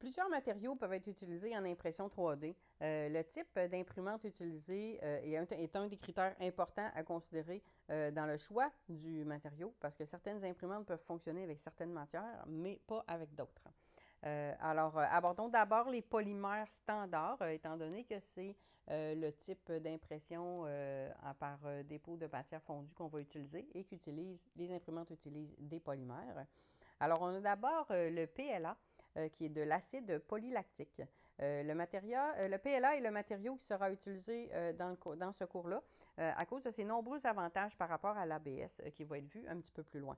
Plusieurs matériaux peuvent être utilisés en impression 3D. Le type d'imprimante utilisée est un des critères importants à considérer dans le choix du matériau parce que certaines imprimantes peuvent fonctionner avec certaines matières, mais pas avec d'autres. Abordons d'abord les polymères standards, étant donné que c'est le type d'impression par dépôt de matière fondue qu'on va utiliser et les imprimantes utilisent des polymères. Alors, on a d'abord le PLA, qui est de l'acide polylactique. Le PLA est le matériau qui sera utilisé dans ce cours-là à cause de ses nombreux avantages par rapport à l'ABS qui va être vu un petit peu plus loin.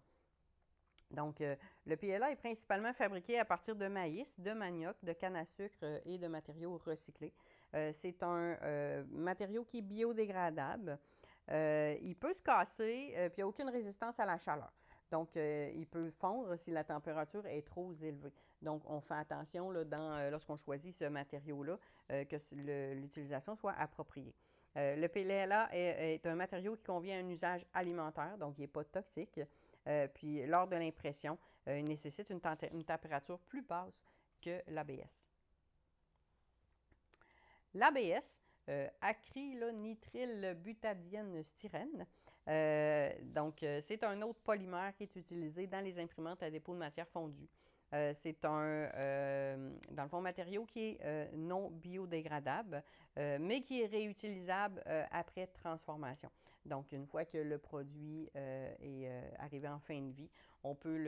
Donc, le PLA est principalement fabriqué à partir de maïs, de manioc, de canne à sucre et de matériaux recyclés. C'est un matériau qui est biodégradable. Il peut se casser, puis il n'y a aucune résistance à la chaleur. Donc, il peut fondre si la température est trop élevée. Donc, on fait attention là, lorsqu'on choisit ce matériau-là, que l'utilisation soit appropriée. Le PLA est un matériau qui convient à un usage alimentaire, donc il n'est pas toxique. Puis, lors de l'impression, il nécessite une température plus basse que l'ABS. L'ABS, acrylonitrile butadiène c'est un autre polymère qui est utilisé dans les imprimantes à dépôt de matière fondue. C'est dans le fond, matériau qui est non biodégradable, mais qui est réutilisable après transformation. Donc, une fois que le produit est arrivé en fin de vie, on peut,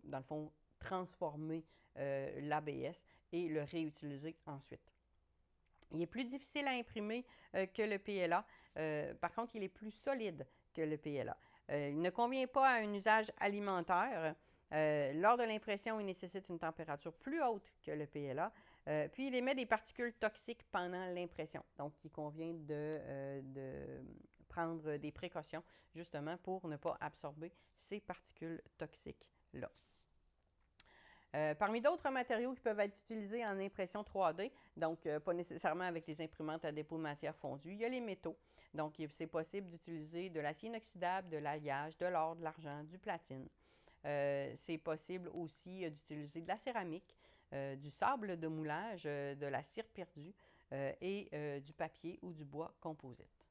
dans le fond, transformer l'ABS et le réutiliser ensuite. Il est plus difficile à imprimer que le PLA. Par contre, il est plus solide que le PLA. Il ne convient pas à un usage alimentaire. Lors de l'impression, il nécessite une température plus haute que le PLA. Puis, il émet des particules toxiques pendant l'impression. Donc, il convient de prendre des précautions justement pour ne pas absorber ces particules toxiques-là. Parmi d'autres matériaux qui peuvent être utilisés en impression 3D, donc pas nécessairement avec les imprimantes à dépôt de matière fondue, il y a les métaux. Donc, c'est possible d'utiliser de l'acier inoxydable, de l'alliage, de l'or, de l'argent, du platine. C'est possible aussi d'utiliser de la céramique, du sable de moulage, de la cire perdue et du papier ou du bois composite.